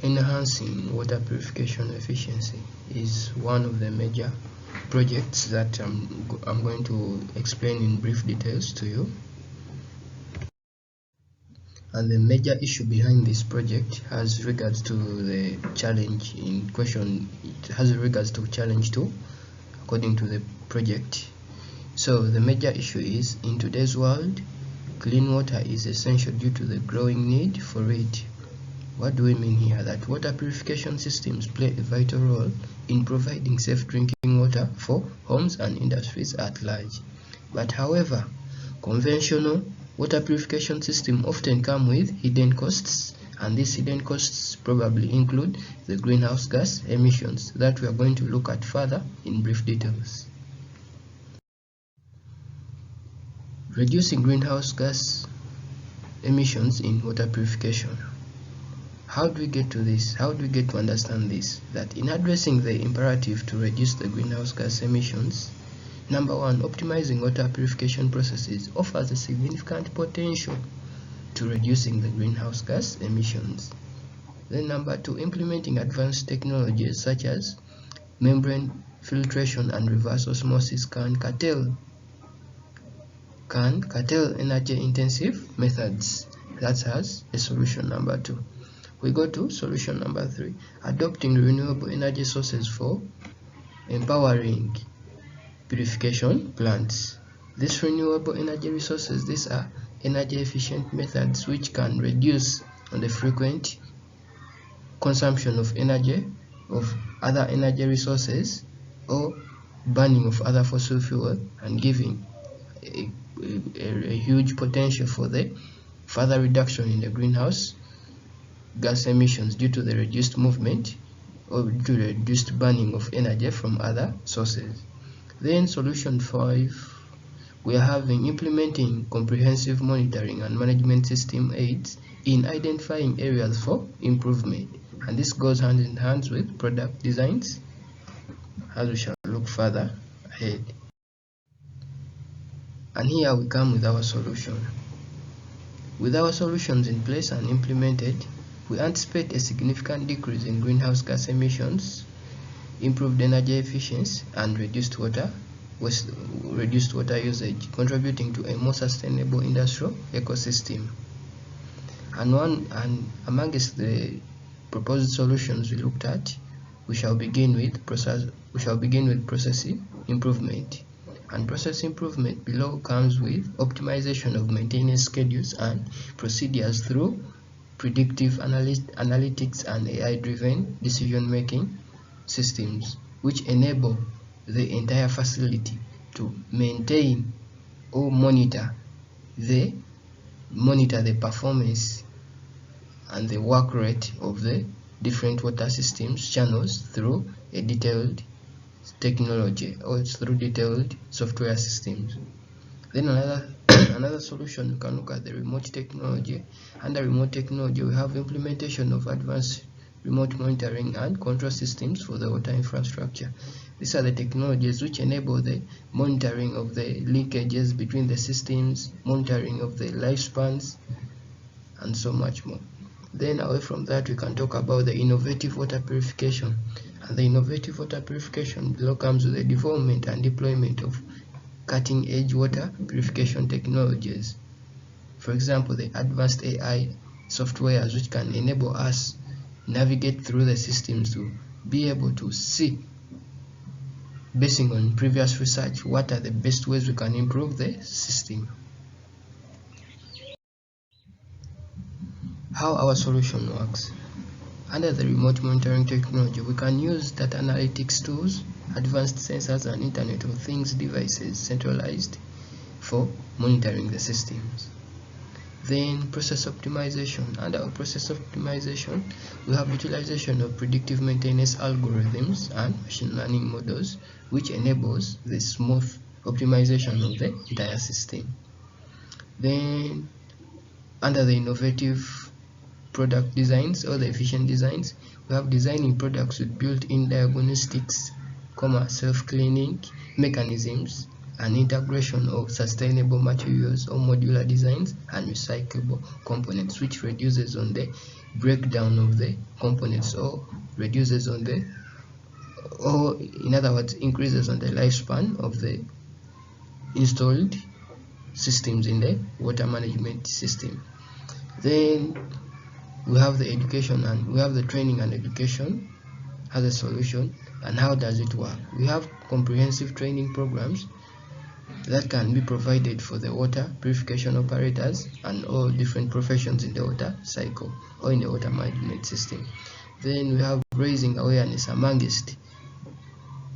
Enhancing water purification efficiency is one of the major projects that I'm going to explain in brief details to you. And the major issue behind this project has regards to the challenge in question. It has regards to challenge 2 according to the project. So the major issue is, in today's world, clean water is essential due to the growing need for it. What do we mean here? That water purification systems play a vital role in providing safe drinking water for homes and industries at large. But however, conventional water purification systems often come with hidden costs, and these hidden costs probably include the greenhouse gas emissions that we are going to look at further in brief details. Reducing greenhouse gas emissions in water purification. How do we get to this? How do we get to understand this? That in addressing the imperative to reduce the greenhouse gas emissions, number one, optimizing water purification processes offers a significant potential to reducing the greenhouse gas emissions. Then number two, implementing advanced technologies such as membrane filtration and reverse osmosis can curtail energy intensive methods. That's as a solution number 2. We go to solution number 3, adopting renewable energy sources for empowering purification plants. These renewable energy resources, these are energy efficient methods which can reduce on the frequent consumption of energy of other energy resources or burning of other fossil fuel, and giving a huge potential for the further reduction in the greenhouse gas emissions due to the reduced movement or due to the reduced burning of energy from other sources. Then solution 5, we are having implementing comprehensive monitoring and management system aids in identifying areas for improvement, and this goes hand in hand with product designs, as we shall look further ahead. And here we come with our solution. With our solutions in place and implemented, we anticipate a significant decrease in greenhouse gas emissions, improved energy efficiency, and reduced water usage, contributing to a more sustainable industrial ecosystem. And amongst the proposed solutions we looked at, we shall begin with process improvement. And process improvement below comes with optimization of maintenance schedules and procedures through predictive analytics and AI-driven decision-making systems, which enable the entire facility to maintain or monitor the performance and the work rate of the different water systems channels through a detailed technology or through detailed software systems. Then another solution, you can look at the remote technology. Under remote technology, we have implementation of advanced remote monitoring and control systems for the water infrastructure. These are the technologies which enable the monitoring of the linkages between the systems, monitoring of the lifespans, and so much more. Then away from that, we can talk about the innovative water purification. And the innovative water purification below comes with the development and deployment of cutting-edge water purification technologies. For example, the advanced AI softwares which can enable us navigate through the systems to be able to see, basing on previous research, what are the best ways we can improve the system. How our solution works. Under the remote monitoring technology, we can use data analytics tools, advanced sensors, and Internet of Things devices centralized for monitoring the systems. Then process optimization. Under our process optimization, we have utilization of predictive maintenance algorithms and machine learning models, which enables the smooth optimization of the entire system. Then under the innovative product designs or the efficient designs, we have designing products with built-in diagnostics, self-cleaning mechanisms, an integration of sustainable materials or modular designs and recyclable components, which reduces on the breakdown of the components, or reduces on the, or in other words, increases on the lifespan of the installed systems in the water management system. Then we have the education, and we have the training and education as a solution. And how does it work? We have comprehensive training programs that can be provided for the water purification operators and all different professions in the water cycle or in the water management system. Then we have raising awareness amongst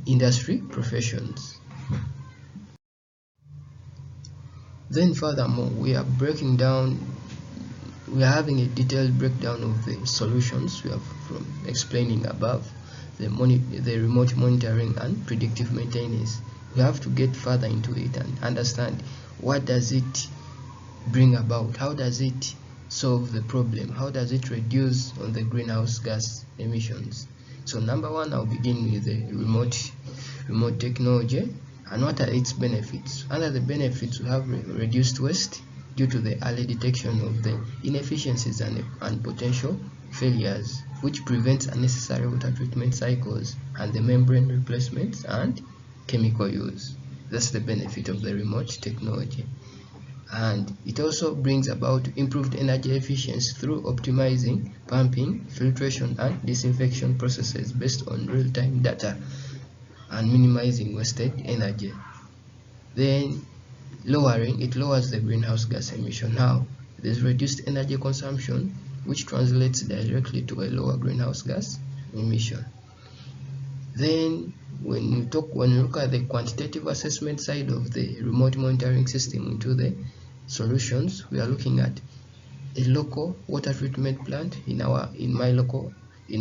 industry professions. Then furthermore, we are having a detailed breakdown of the solutions we have from explaining above, the remote monitoring and predictive maintenance. We have to get further into it and understand what does it bring about, how does it solve the problem, how does it reduce on the greenhouse gas emissions. So number one, I'll begin with the remote technology and what are its benefits. Under the benefits, we have reduced waste due to the early detection of the inefficiencies and potential failures, which prevents unnecessary water treatment cycles and the membrane replacements and chemical use. That's the benefit of the remote technology. And it also brings about improved energy efficiency through optimizing pumping, filtration and disinfection processes based on real-time data and minimizing wasted energy. Then it lowers the greenhouse gas emission. How? There's reduced energy consumption, which translates directly to a lower greenhouse gas emission. Then when you look at the quantitative assessment side of the remote monitoring system into the solutions, we are looking at a local water treatment plant in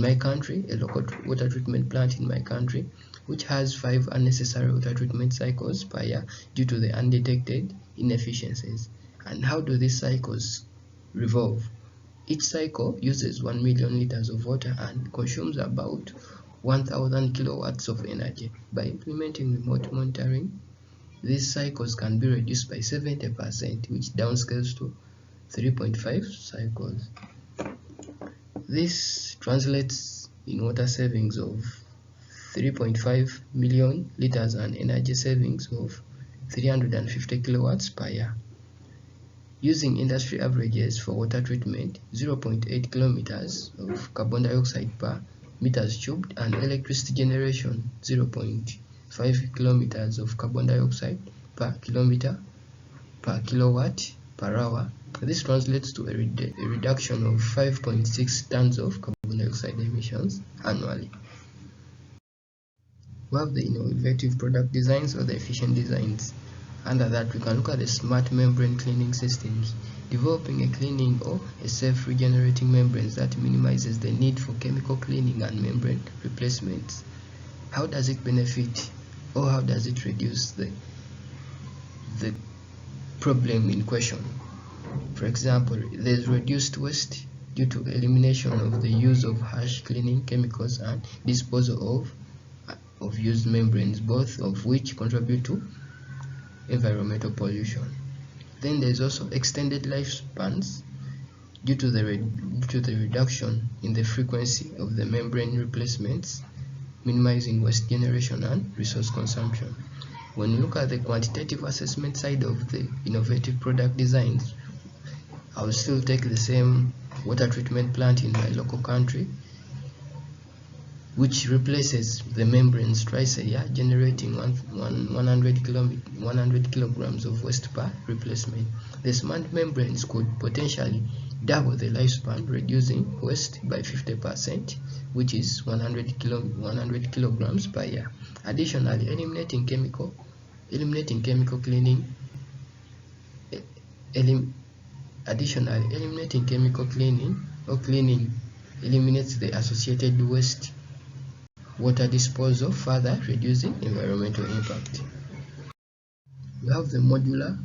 my country, a local water treatment plant in my country, which has 5 unnecessary water treatment cycles per year due to the undetected inefficiencies. And how do these cycles revolve? Each cycle uses 1 million liters of water and consumes about 1000 kilowatts of energy. By implementing remote monitoring, these cycles can be reduced by 70%, which downscales to 3.5 cycles. This translates in water savings of 3.5 million liters and energy savings of 350 kilowatts per year. Using industry averages for water treatment, 0.8 kilometers of carbon dioxide per meters cubed, and electricity generation, 0.5 kilometers of carbon dioxide per kilometer per kilowatt per hour. This translates to a reduction of 5.6 tons of carbon dioxide emissions annually. We have the innovative product designs or the efficient designs. Under that, we can look at the smart membrane cleaning systems, developing a cleaning or a safe regenerating membranes that minimizes the need for chemical cleaning and membrane replacements. How does it benefit, or how does it reduce the problem in question? For example, there's reduced waste due to elimination of the use of harsh cleaning chemicals and disposal of used membranes, both of which contribute to environmental pollution. Then there's also extended lifespans due to the reduction in the frequency of the membrane replacements, minimizing waste generation and resource consumption. When you look at the quantitative assessment side of the innovative product designs, I will still take the same water treatment plant in my local country, which replaces the membranes twice a year, generating 100 kilograms of waste per replacement. The smart membranes could potentially double the lifespan, reducing waste by 50%, which is 100 kilograms per year. Additionally, eliminating chemical cleaning eliminates the associated waste water disposal, further reducing environmental impact. We have the modular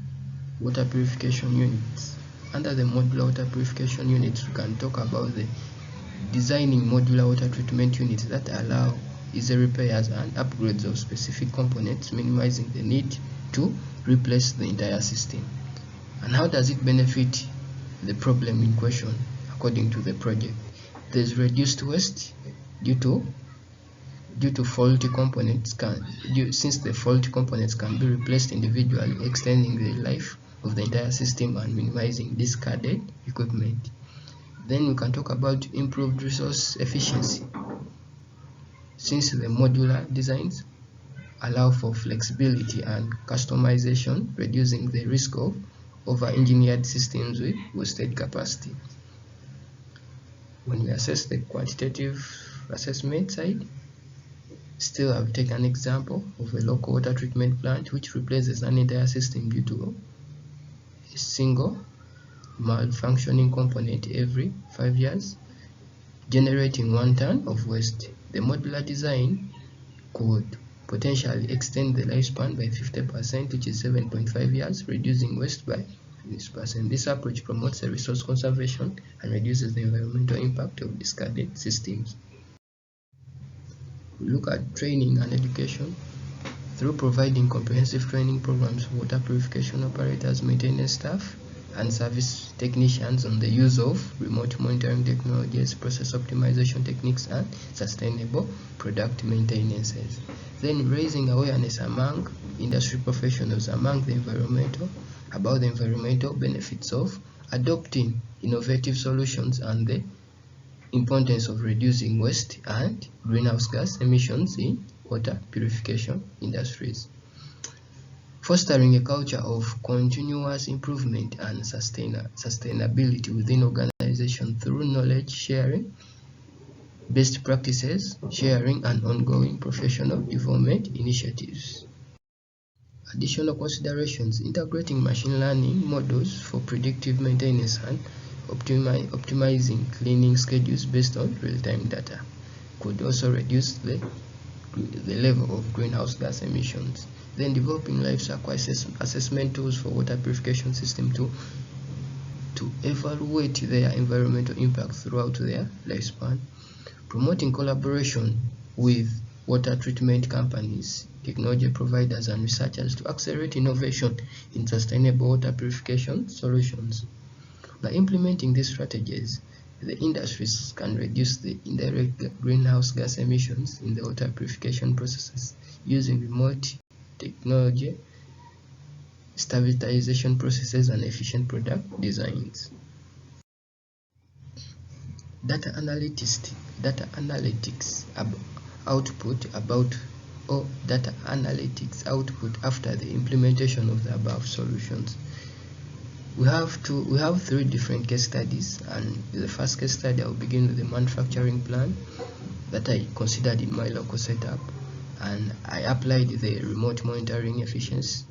water purification units. Under the modular water purification units, we can talk about the designing modular water treatment units that allow easy repairs and upgrades of specific components, minimizing the need to replace the entire system. And how does it benefit the problem in question according to the project? There's reduced waste due to faulty components since the faulty components can be replaced individually, extending the life of the entire system and minimizing discarded equipment. Then we can talk about improved resource efficiency, since the modular designs allow for flexibility and customization, reducing the risk of over-engineered systems with wasted capacity. When we assess the quantitative assessment side, still I've taken an example of a local water treatment plant which replaces an entire system due to a single malfunctioning component every 5 years, generating 1 ton of waste. The modular design could potentially extend the lifespan by 50%, which is 7.5 years, reducing waste by 50%. This approach promotes the resource conservation and reduces the environmental impact of discarded systems. We look at training and education. Through providing comprehensive training programs for water purification operators, maintenance staff, and service technicians on the use of remote monitoring technologies, process optimization techniques, and sustainable product maintenances. Then raising awareness among industry professionals about the environmental benefits of adopting innovative solutions and the importance of reducing waste and greenhouse gas emissions in water purification industries. Fostering a culture of continuous improvement and sustainability within organizations through knowledge sharing, best practices sharing, and ongoing professional development initiatives. Additional considerations: integrating machine learning models for predictive maintenance and optimizing cleaning schedules based on real-time data could also reduce the level of greenhouse gas emissions. Then developing life cycle assessment tools for water purification system to evaluate their environmental impact throughout their lifespan. Promoting collaboration with water treatment companies, technology providers, and researchers to accelerate innovation in sustainable water purification solutions. By implementing these strategies, the industries can reduce the indirect greenhouse gas emissions in the water purification processes using remote technology, stabilization processes, and efficient product designs. Data analytics output after the implementation of the above solutions. We have 3 different case studies, and the first case study, I'll begin with the manufacturing plant that I considered in my local setup, and I applied the remote monitoring efficiency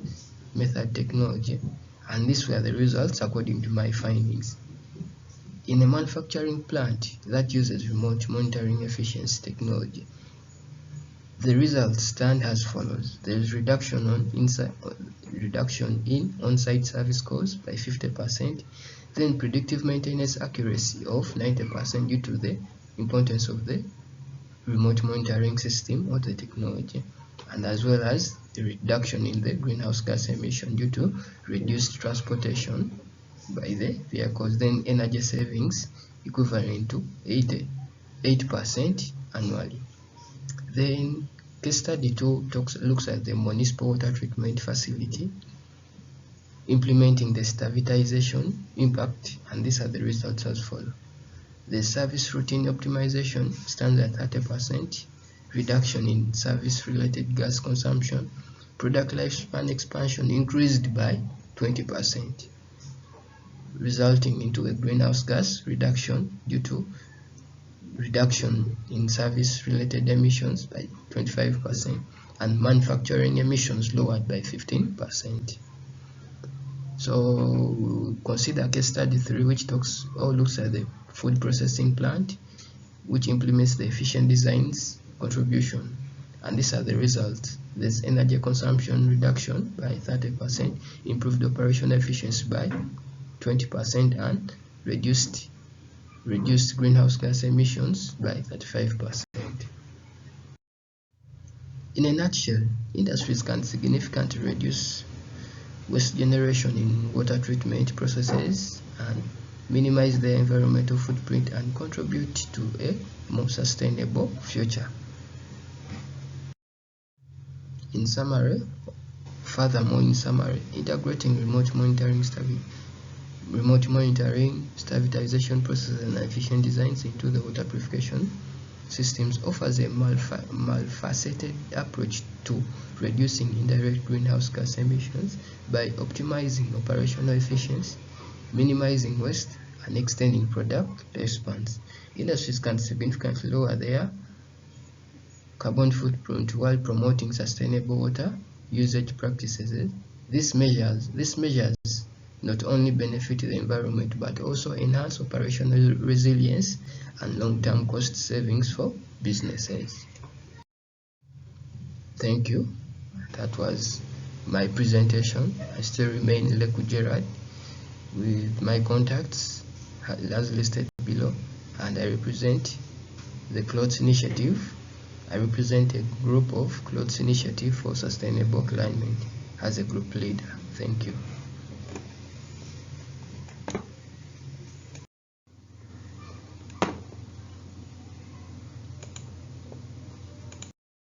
method technology, and these were the results according to my findings. In a manufacturing plant that uses remote monitoring efficiency technology, the results stand as follows. There is reduction in on-site service costs by 50%, then predictive maintenance accuracy of 90% due to the importance of the remote monitoring system or the technology, and as well as the reduction in the greenhouse gas emission due to reduced transportation by the vehicles. Then energy savings equivalent to 8% annually. Then case study 2 looks at the municipal water treatment facility implementing the stabilization impact, and these are the results as follows. The service routine optimization stands at 30%, reduction in service-related gas consumption, product lifespan expansion increased by 20%, resulting into a greenhouse gas reduction due to reduction in service-related emissions by 25%, and manufacturing emissions lowered by 15%. So consider case study 3, which looks at the food processing plant, which implements the efficient designs contribution, and these are the results. There's energy consumption reduction by 30%, improved operational efficiency by 20%, and reduced greenhouse gas emissions by 35%. In a nutshell, industries can significantly reduce waste generation in water treatment processes and minimize their environmental footprint and contribute to a more sustainable future. Furthermore, in summary, integrating remote monitoring, stabilization processes and efficient designs into the water purification systems offers a multifaceted approach to reducing indirect greenhouse gas emissions by optimizing operational efficiency, minimizing waste, and extending product lifespans. Industries can significantly lower their carbon footprint while promoting sustainable water usage practices. These measures not only benefit the environment but also enhance operational resilience and long-term cost savings for businesses. Thank you. That was my presentation. I still remain Leku Gerard with my contacts as listed below, and I represent the Clothes Initiative. I represent a group of Clothes Initiative for Sustainable Climate as a group leader. Thank you.